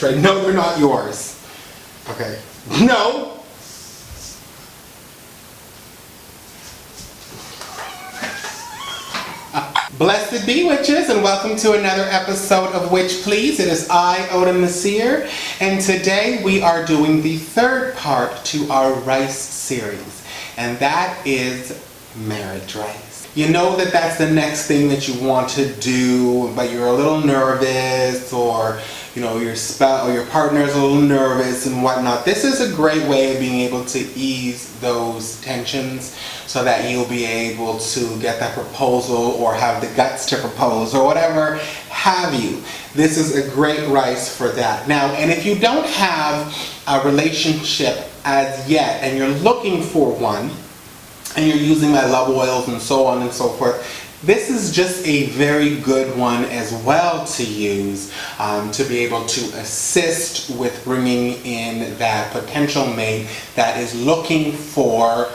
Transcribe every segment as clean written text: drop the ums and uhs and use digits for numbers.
right? No, they're not yours. Okay. No! Blessed be witches, and welcome to another episode of Witch Please. It is I, Odin the Seer, and today we are doing the third part to our rice series, and that is marriage rice. You know that that's the next thing that you want to do, but you're a little nervous, or your spouse or your partner is a little nervous and whatnot. This is a great way of being able to ease those tensions so that you'll be able to get that proposal or have the guts to propose or whatever have you. This is a great rice for that. Now, and if you don't have a relationship as yet and you're looking for one and you're using my love oils and so on and so forth, this is just a very good one as well to use to be able to assist with bringing in that potential mate that is looking for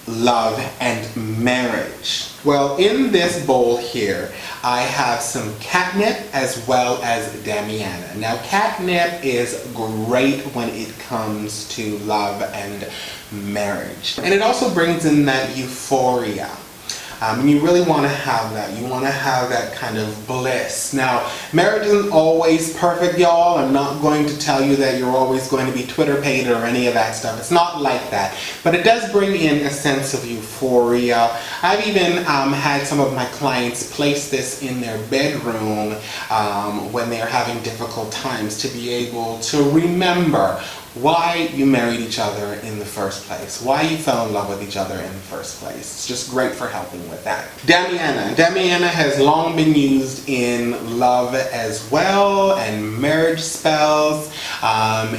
love and marriage. Well, in this bowl here, I have some catnip as well as damiana. Now, catnip is great when it comes to love and marriage. And it also brings in that euphoria. And you really want to have that. You want to have that kind of bliss. Now, marriage isn't always perfect, y'all. I'm not going to tell you that you're always going to be Twitter paid or any of that stuff. It's not like that. But it does bring in a sense of euphoria. I've even had some of my clients place this in their bedroom when they're having difficult times, to be able to remember why you married each other in the first place, why you fell in love with each other in the first place. It's just great for helping with that. Damiana. Damiana has long been used in love as well and marriage spells.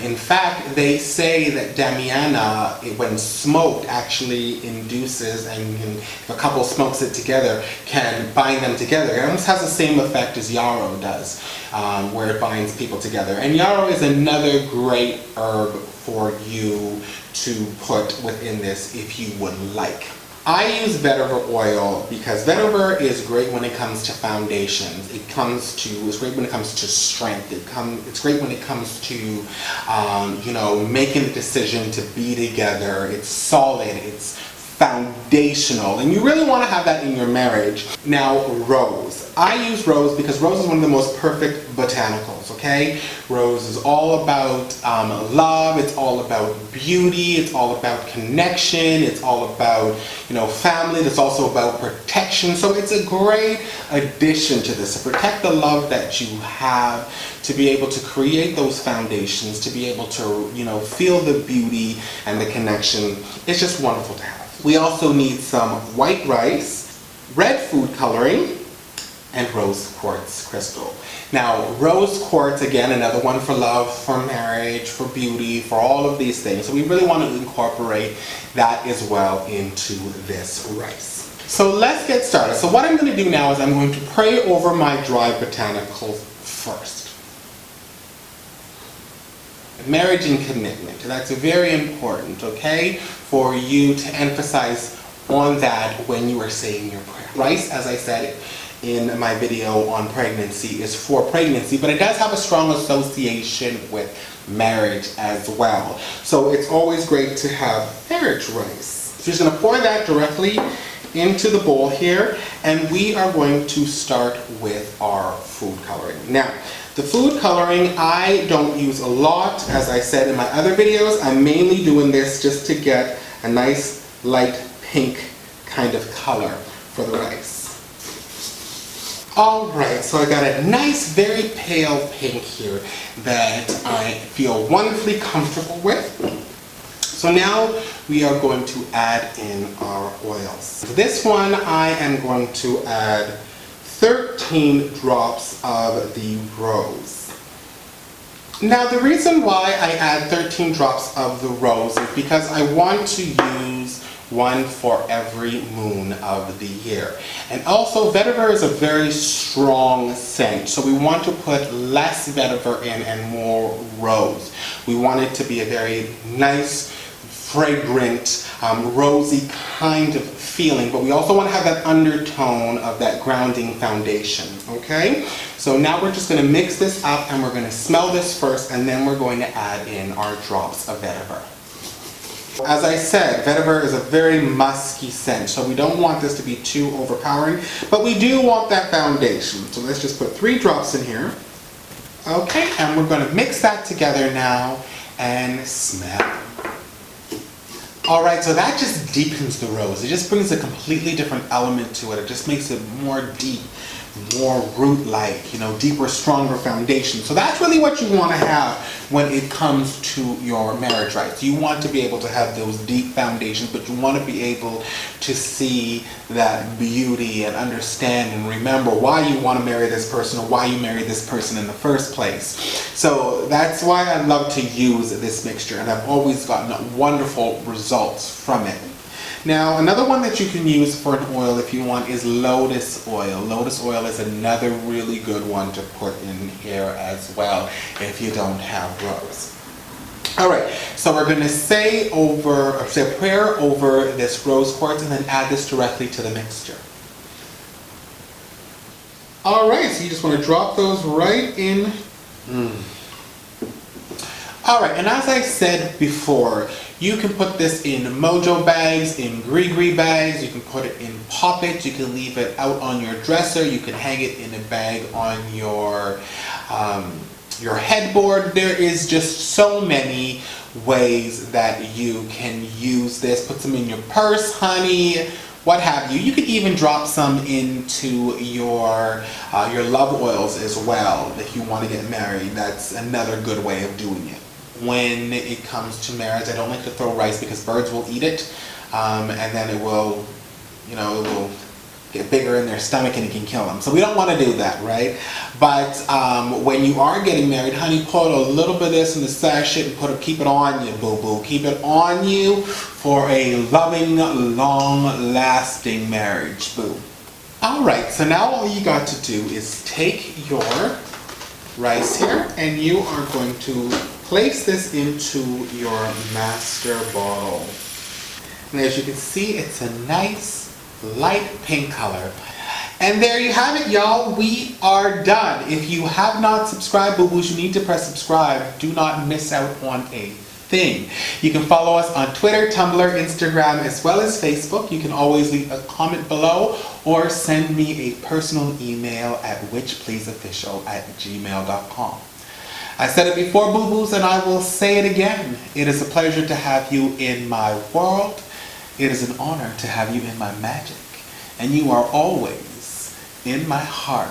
In fact, they say that Damiana, when smoked, actually induces, and if a couple smokes it together, can bind them together. It almost has the same effect as yarrow does, where it binds people together. And yarrow is another great herb for you to put within this if you would like. I use vetiver oil because vetiver is great when it comes to foundations. It's great when it comes to strength. It's great when it comes to making the decision to be together. It's solid. It's foundational, and you really want to have that in your marriage. Now, rose. I use rose because rose is one of the most perfect botanicals, okay? Rose is all about love, it's all about beauty, it's all about connection, it's all about, family, it's also about protection. So it's a great addition to this, to protect the love that you have, to be able to create those foundations, to be able to, feel the beauty and the connection. It's just wonderful to have. We also need some white rice, red food coloring, and rose quartz crystal. Now, rose quartz, again, another one for love, for marriage, for beauty, for all of these things. So we really want to incorporate that as well into this rice. So let's get started. So what I'm going to do now is I'm going to pray over my dry botanicals first. Marriage and commitment. That's very important, okay, for you to emphasize on that when you are saying your prayer. Rice, as I said in my video on pregnancy, is for pregnancy, but it does have a strong association with marriage as well. So it's always great to have marriage rice. So you're just going to pour that directly into the bowl here, and we are going to start with our food coloring. Now, the food coloring, I don't use a lot. As I said in my other videos, I'm mainly doing this just to get a nice light pink kind of color for the rice. Alright, so I got a nice, very pale pink here that I feel wonderfully comfortable with. So now we are going to add in our oils. For this one, I am going to add 13 drops of the rose. Now, the reason why I add 13 drops of the rose is because I want to use one for every moon of the year. And also, vetiver is a very strong scent, so we want to put less vetiver in and more rose. We want it to be a very nice, fragrant, rosy kind of feeling, but we also want to have that undertone of that grounding foundation, okay? So now we're just going to mix this up and we're going to smell this first, and then we're going to add in our drops of vetiver. As I said, vetiver is a very musky scent, so we don't want this to be too overpowering, but we do want that foundation. So let's just put 3 drops in here. Okay, and we're going to mix that together now and smell. Alright, so that just deepens the rose. It just brings a completely different element to it. It just makes it more deep, more root-like, you know, deeper, stronger foundation. So that's really what you want to have when it comes to your marriage rites. You want to be able to have those deep foundations, but you want to be able to see that beauty and understand and remember why you want to marry this person or why you married this person in the first place. So that's why I love to use this mixture, and I've always gotten wonderful results from it. Now, another one that you can use for an oil if you want is lotus oil. Lotus oil is another really good one to put in here as well if you don't have rose. Alright, so we're going to say a prayer over this rose quartz and then add this directly to the mixture. Alright, so you just want to drop those right in. Alright, and as I said before, you can put this in mojo bags, in gree bags, you can put it in poppets, you can leave it out on your dresser, you can hang it in a bag on your headboard. There is just so many ways that you can use this. Put some in your purse, honey, what have you. You could even drop some into your love oils as well if you want to get married. That's another good way of doing it. When it comes to marriage, I don't like to throw rice because birds will eat it, and then it will, you know, it will get bigger in their stomach and it can kill them. So we don't want to do that, right? But when you are getting married, honey, put a little bit of this in the sachet and keep it on you, boo-boo. Keep it on you for a loving, long-lasting marriage, boo. Alright, so now all you got to do is take your rice here and you are going to place this into your master bottle. And as you can see, it's a nice light pink color. And there you have it, y'all. We are done. If you have not subscribed, boo-boos, you need to press subscribe. Do not miss out on a thing. You can follow us on Twitter, Tumblr, Instagram, as well as Facebook. You can always leave a comment below or send me a personal email at witchpleaseofficial@gmail.com. I said it before, boo-boos, and I will say it again. It is a pleasure to have you in my world. It is an honor to have you in my magic. And you are always in my heart.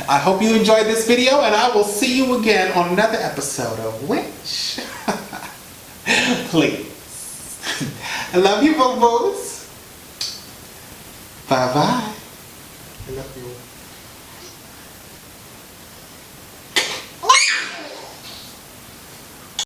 I hope you enjoyed this video, and I will see you again on another episode of Witch Please. I love you, boo-boos. Bye-bye. I love you.